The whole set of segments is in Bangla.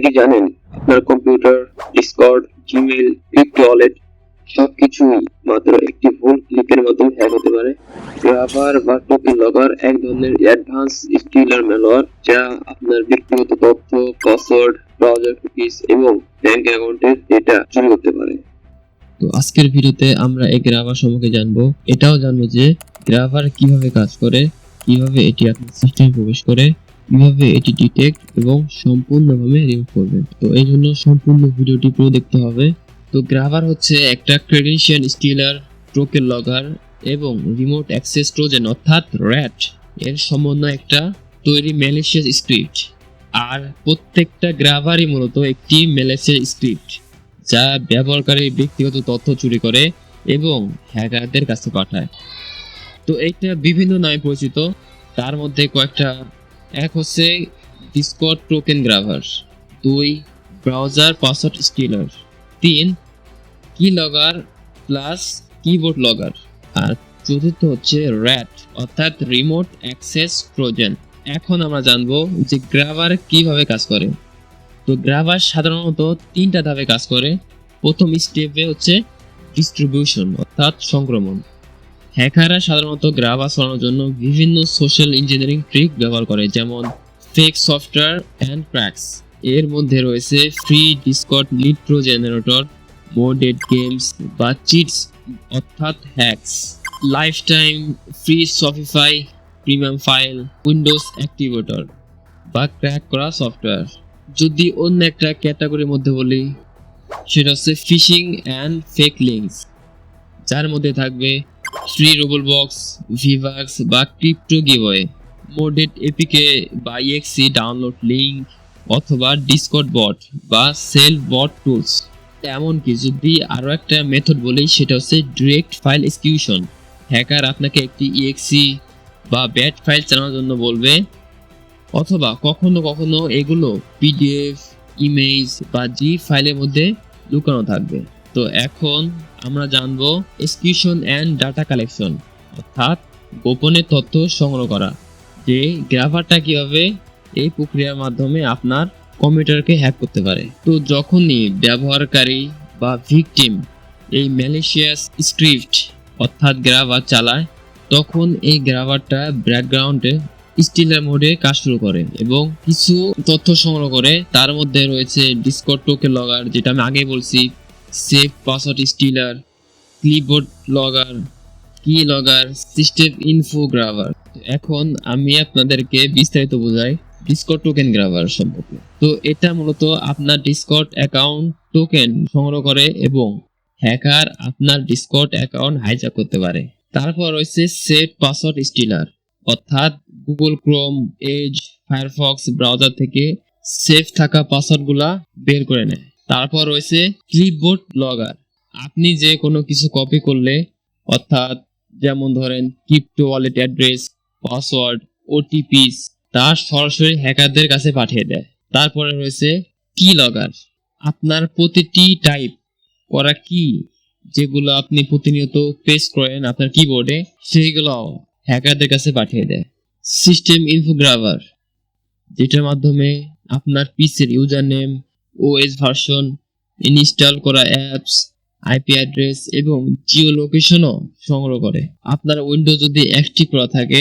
কি জানেন আপনার computer, Discord, Gmail, crypto wallet সবকিছুই মাত্র একটি ভুল ক্লিকের মাধ্যমে হ্যাক হতে পারে? গ্রাবার বা টোকেন লগার এক ধরনের অ্যাডভান্স স্টিলার ম্যালওয়্যার যা আপনার ব্যক্তিগত তথ্য, পাসওয়ার্ড, ব্রাউজার কুকিজ এবং ব্যাংক অ্যাকাউন্টের ডেটা চুরি করতে পারে। তো আজকের ভিডিওতে আমরা এই গ্রাবার সম্পর্কে জানবো, এটাও জানবো যে গ্রাবার কিভাবে কাজ করে, কিভাবে এটি আপনার সিস্টেমে প্রবেশ করে, কিভাবে এটি ডিটেক্ট এবং সম্পূর্ণভাবে রিমুভ করবেন। তো এই জন্য সম্পূর্ণ ভিডিওটি পুরো দেখতে হবে। তো গ্রাবার হচ্ছে একটা ক্রেডেনশিয়াল স্টিলার, টোকেন লগার এবং রিমোট অ্যাক্সেস ট্রোজান অর্থাৎ র্যাট এর সমন্বয় একটা তৈরি ম্যালিশিয়াস স্ক্রিপ্ট। আর প্রত্যেকটা গ্রাবারই মূলত একটি ম্যালিশিয়াস স্ক্রিপ্ট যা ব্যবহারকারীর ব্যক্তিগত তথ্য চুরি করে এবং হ্যাকারদের কাছে পাঠায়। তো এইটা বিভিন্ন নামে পরিচিত, তার মধ্যে কয়েকটা। এক হচ্ছে Discord token grabber, 2 browser password stealer, 3 কি লগার প্লাস কিবোর্ড লগার, আর চতুর্থ হচ্ছে র্যাট অর্থাৎ রিমোট অ্যাক্সেস ট্রোজান। এখন আমরা জানবো যে গ্রাভার কিভাবে কাজ করে। তো গ্রাভার সাধারণত 3টা ধাপে কাজ করে। প্রথম স্টেপে হচ্ছে ডিস্ট্রিবিউশন অর্থাৎ সংক্রমণ। হ্যাকাররা সাধারণত গ্রাভার চালানোর জন্য বিভিন্ন সোশ্যাল ইঞ্জিনিয়ারিং ট্রিক ব্যবহার করে, যেমন ফেক সফটওয়্যার অ্যান্ড ক্র্যাকস। এর মধ্যে রয়েছে ফ্রি ডিসকর্ড লিট্রো জেনারেটর, মোডেড গেমস বা চিটস অর্থাৎ hacks, life time free Shopify premium file, Windows activator বা ক্র্যাক করা সফটওয়্যার। যদি অন্য একটা ক্যাটাগরির মধ্যে বলি, সেটা হচ্ছে ফিশিং অ্যান্ড ফেক লিঙ্কস, যার মধ্যে থাকবে ফ্রি রোবল বক্স, ভিভাক্স বা ক্রিপ্টো গিভওয়ে, মোডেড এপিকে বা ইএক্সি ডাউনলোড লিঙ্ক অথবা ডিসকর্ড বট বা সেলফ বট টুলস। এমনকি যদি আরও একটা মেথড বলি, সেটা হচ্ছে ডিরেক্ট ফাইল এক্সিকিউশন। হ্যাকার আপনাকে একটি ইএক্সি বা ব্যাট ফাইল চালানোর জন্য বলবে, অথবা কখনো কখনো এগুলো পিডিএফ, ইমেজ বা জি ফাইলের মধ্যে লুকানো থাকবে। তো এখন আমরা জানবো এক্সিকিউশন অ্যান্ড ডাটা কালেকশন অর্থাৎ গোপনে তথ্য সংগ্রহ করা, যে গ্রাভারটা কিভাবে এই প্রক্রিয়ার মাধ্যমে আপনার কম্পিউটারকে হ্যাক করতে পারে। তো যখনই ব্যবহারকারী বা ভিকটিম এই ম্যালিশিয়াস স্ক্রিপ্ট অর্থাৎ গ্রাভার চালায়, তখন এই গ্রাভারটা ব্যাকগ্রাউন্ডে স্টিলার মোডে কাজ শুরু করে এবং কিছু তথ্য সংগ্রহ করে। তার মধ্যে রয়েছে ডিসকর্ড টোকেন লগার, যেটা আমি আগে বলছি, সেফ পাসওয়ার্ড স্টিলার, ক্লিপবোর্ড লগার, কি লগার, সিস্টেম ইনফো গ্রাভার। এখন আমি আপনাদেরকে বিস্তারিত বোঝাই ডিসকর্ড টোকেন গ্রাভার সম্পর্কে। তো এটা মূলত আপনার ডিসকর্ড অ্যাকাউন্ট টোকেন সংগ্রহ করে এবং হ্যাকার আপনার ডিসকর্ড অ্যাকাউন্ট হাইজ্যাক করতে পারে। তারপর রয়েছে সেট পাসওয়ার্ড স্টিলার অর্থাৎ Google Chrome, Edge, Firefox browser থেকে সেফ থাকা পাসওয়ার্ডগুলা বের করে নেয়। তারপর রয়েছে ক্লিপবোর্ড লগার, আপনি যে কোনো কিছু কপি করলে, অর্থাৎ যেমন ধরেন ক্রিপ্টো ওয়ালেট অ্যাড্রেস, পাসওয়ার্ড, ওটিপিস, তা সরাসরি হ্যাকারদের কাছে পাঠিয়ে দেয়। তারপরে রয়েছে কি লগার, আপনার প্রতিটি টাইপ করা কি যেগুলো আপনি প্রতিনিয়ত প্রেস করেন আপনার কিবোর্ডে, সেইগুলো হ্যাকারদের কাছে পাঠিয়ে দেয়। সিস্টেম ইনফোগ্রাভার, যেটার মাধ্যমে আপনার পিসির user name, OS version, install করা অ্যাপস, আইপি অ্যাড্রেস এবং জিও লোকেশনও সংগ্রহ করে। আপনার উইন্ডোজ যদি অ্যাক্টিভ করা থাকে,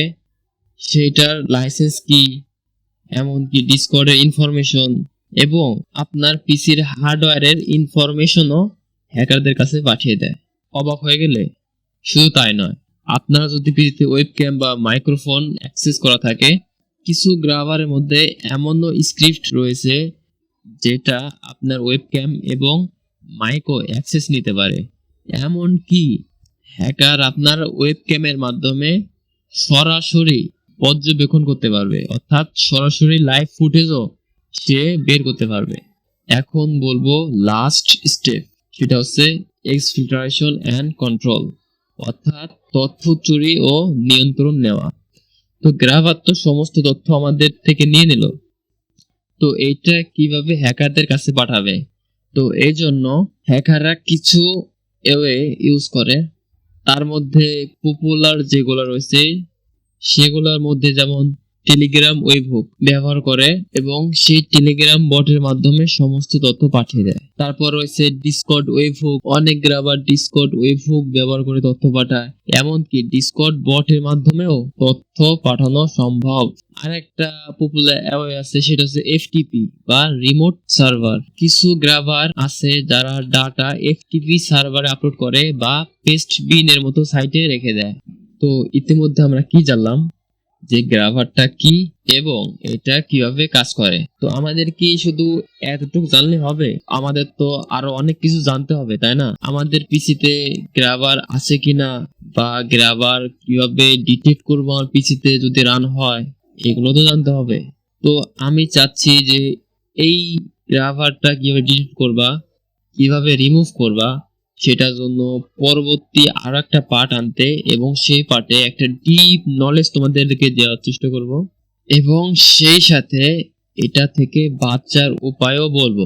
সেইটার লাইসেন্স কি, এমনকি ডিসকর্ডের ইনফরমেশন এবং আপনার পিসির হার্ডওয়্যারের ইনফরমেশনও হ্যাকারদের কাছে পাঠিয়ে দেয়। অবাক হয়ে গেলে? শুধু তাই নয়, আপনারা যদি পিসিতে ওয়েবক্যাম বা মাইক্রোফোন অ্যাক্সেস করা থাকে, কিছু গ্রাভারের মধ্যে এমনও স্ক্রিপ্ট রয়েছে যেটা আপনার ওয়েবক্যাম এবং মাইকও অ্যাক্সেস নিতে পারে। এমনকি হ্যাকার আপনার ওয়েবক্যামের মাধ্যমে সরাসরি পর্যবেক্ষণ করতে পারবে, অর্থাৎ সরাসরি লাইভ ফুটেজও সে বের করতে পারবে। এখন বলবো লাস্ট স্টেপ, সেটা হচ্ছে এক্সফিল্ট্রেশন অ্যান্ড কন্ট্রোল অর্থাৎ তথ্য চুরি ও নিয়ন্ত্রণ নেওয়া। তো গ্রাভার তো সমস্ত তথ্য আমাদের থেকে নিয়ে নিল, তো এইটা কিভাবে হ্যাকারদের কাছে পাঠাবে? তো এই জন্য হ্যাকাররা কিছু ওয়ে ইউজ করে। তার মধ্যে পপুলার যেগুলো রয়েছে সেগুলোর মধ্যে যেমন টেলিগ্রাম ওয়েবহুক ব্যবহার করে এবং সেই টেলিগ্রাম বটের মাধ্যমে সমস্ত তথ্য পাঠিয়ে দেয়। তারপর রয়েছে ডিসকর্ড ওয়েবহুক, অনেক গ্রাবার ডিসকর্ড ওয়েবহুক ব্যবহার করে তথ্য পাঠায়, এমনকি ডিসকর্ড বটের মাধ্যমেও তথ্য পাঠানো সম্ভব। আরেকটা পপুলার অ্যাওয়ে আছে, সেটা হচ্ছে এফটিপি বা রিমোট সার্ভার। কিছু গ্রাবার আছে যারা ডাটা এফটিপি সার্ভারে আপলোড করে বা পেস্টবিন এর মতো সাইটে রেখে দেয়। তো ইতিমধ্যে আমরা কি জানলাম যে গ্রাভারটা কি এবং এটা কিভাবে কাজ করে। তো আমাদের কি শুধু এতটুকু জানলে হবে? আমাদের তো আরো অনেক কিছু জানতে হবে, তাই না? আমাদের পিসিতে গ্রাভার আছে কিনা বা গ্রাভার কিভাবে ডিটেক্ট করবো আমার পিসিতে যদি রান হয়, এগুলো তো জানতে হবে। তো আমি চাচ্ছি যে এই গ্রাভারটা কিভাবে ডিটেক্ট করবা, কিভাবে রিমুভ করবা, সেটার জন্য পরবর্তী আরো একটা পার্ট আনতে এবং সেই পার্টে একটা ডিপ নলেজ তোমাদেরকে দেওয়ার চেষ্টা করব এবং সেই সাথে এটা থেকে বাঁচার উপায়ও বলবো।